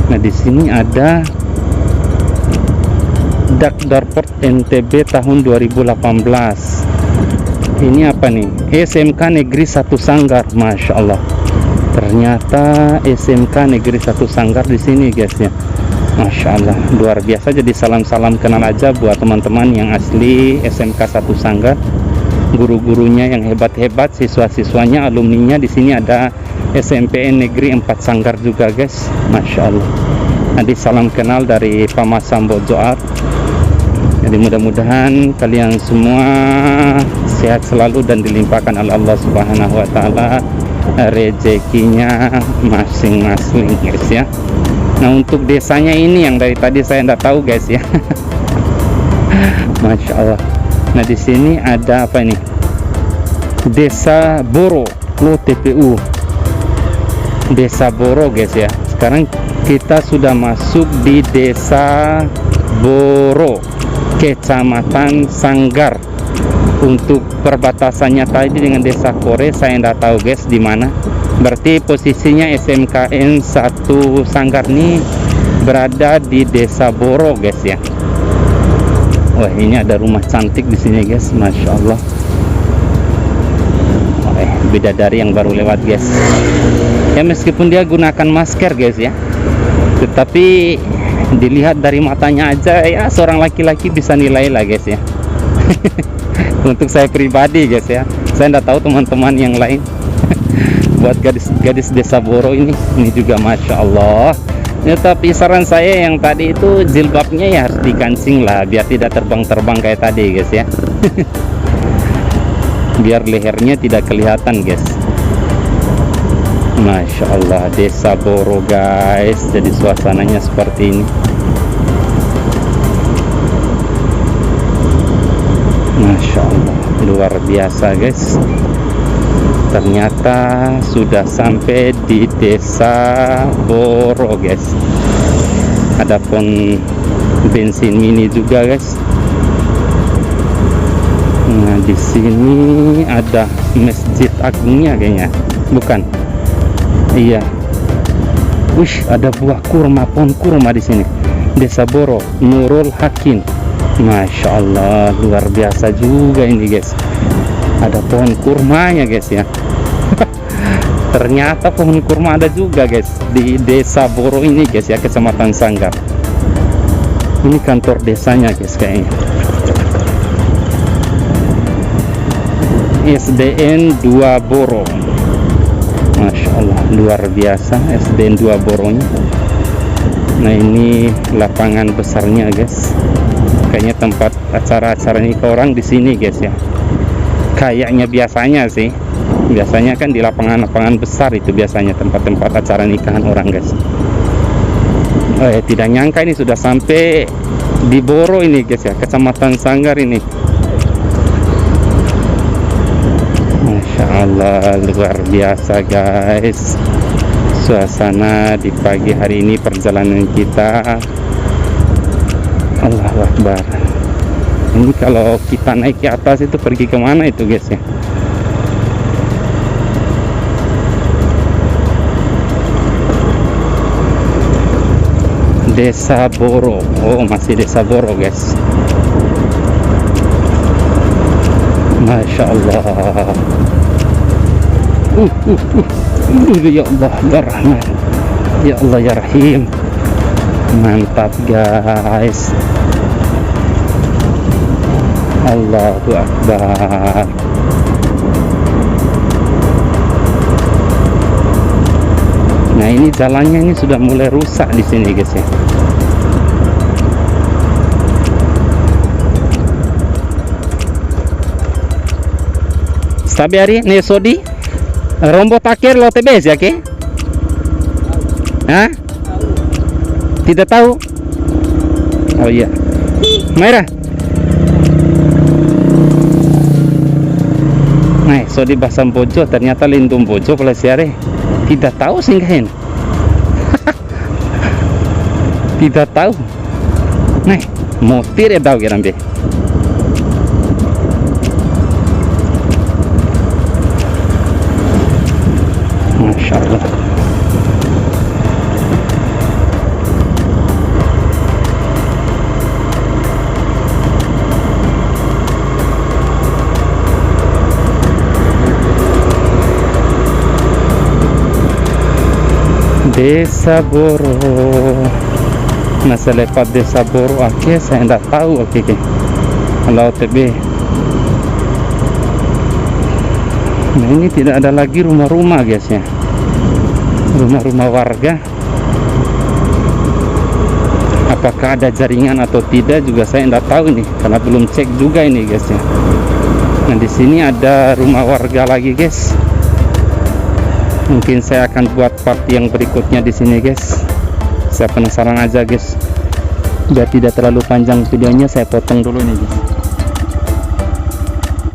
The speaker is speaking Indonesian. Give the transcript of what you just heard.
Nah, di sini ada Dak Darport NTB tahun 2018. Ini apa nih? SMK Negeri 1 Sanggar. Masya Allah. Ternyata SMK Negeri 1 Sanggar di sini, guys ya. Masya Allah, luar biasa. Jadi salam-salam kenal aja buat teman-teman yang asli SMK 1 Sanggar. Guru-gurunya yang hebat-hebat, siswa-siswanya, alumninya. Di sini ada SMPN Negeri 4 Sanggar juga, guys. Masya Allah. Nanti salam kenal dari Pamasam Bojoar. Jadi mudah-mudahan kalian semua sehat selalu dan dilimpahkan oleh Allah Subhanahu wa taala rezekinya masing-masing, guys ya. Nah, untuk desanya ini yang dari tadi saya tidak tahu, guys ya. Masya Allah. Nah, di sini ada apa ini? Desa Boro, Lo TPU. Desa Boro, guys ya. Sekarang kita sudah masuk di Desa Boro, Kecamatan Sanggar. Untuk perbatasannya tadi dengan Desa Kore saya tidak tahu, guys, di mana. Berarti posisinya SMKN 1 Sanggar ini berada di Desa Boro, guys ya. Wah, ini ada rumah cantik di sini, guys. Masya Allah. Bidadari yang baru lewat, guys. Ya, meskipun dia gunakan masker, guys ya, tetapi dilihat dari matanya aja ya, seorang laki-laki bisa nilai lah, guys ya. Untuk saya pribadi, guys ya, saya tidak tahu teman-teman yang lain. Buat gadis-gadis Desa Boro ini juga Masya Allah ya. Tapi saran saya yang tadi itu jilbabnya ya harus dikancing lah, biar tidak terbang-terbang kayak tadi, guys ya. Biar lehernya tidak kelihatan, guys. Masya Allah, Desa Boro, guys. Jadi suasananya seperti ini. Masya Allah, luar biasa, guys. Ternyata sudah sampai di Desa Boro, guys. Ada pom bensin mini juga, guys. Nah, di sini ada Masjid Agungnya kayaknya. Bukan? Iya. Wish, ada buah kurma, pohon kurma di sini. Desa Boro, Nurul Hakim. Masya Allah, luar biasa juga ini, guys. Ada pohon kurmanya, guys ya. Ternyata pohon kurma ada juga, guys, di Desa Boro ini, guys ya, Kecamatan Sanggar. Ini kantor desanya, guys, kayaknya. SDN 2 Boro. Masya Allah, luar biasa SDN 2 Boronya. Nah, ini lapangan besarnya, guys. Kayaknya tempat acara-acara nikah orang di sini, guys ya. Kayaknya biasanya sih, biasanya kan di lapangan-lapangan besar itu biasanya tempat-tempat acara nikahan orang, guys. Tidak nyangka ini sudah sampai di Boro ini, guys ya, Kecamatan Sanggar ini. Masya Allah, luar biasa, guys. Suasana di pagi hari ini perjalanan kita. Allahu Akbar. Ini kalau kita naik ke atas itu pergi kemana itu, guys ya? Desa Boro. Oh, masih Desa Boro, guys. Masya Allah. Ya Allah ya Rahman, ya Allah ya Rahim. Mantap, guys. Allahu Akbar. Nah, ini jalannya ini sudah mulai rusak di sini, guys ya. Sabiari ne sodi rombo takir lo tebes ya ke? Hah? Tidak tahu? Oh iya. Merah. Nah, sodi basam bojo ternyata lindung bojo pelasiare. Tidak tahu singgahin. Tidak tahu. Nah, motir ya tahu kirambe. Masya Allah. Desa Boro. Masih lewat Desa Boro. Oke, saya tidak tahu. Oke. Kalau OTB. Nah, ini tidak ada lagi rumah-rumah guys ya. Rumah-rumah warga. Apakah ada jaringan atau tidak juga saya tidak tahu nih, karena belum cek juga ini guys ya. Nah, di sini ada rumah warga lagi guys. Mungkin saya akan buat part yang berikutnya di sini guys. Saya penasaran aja guys. Biar tidak terlalu panjang videonya, saya potong dulu nih guys.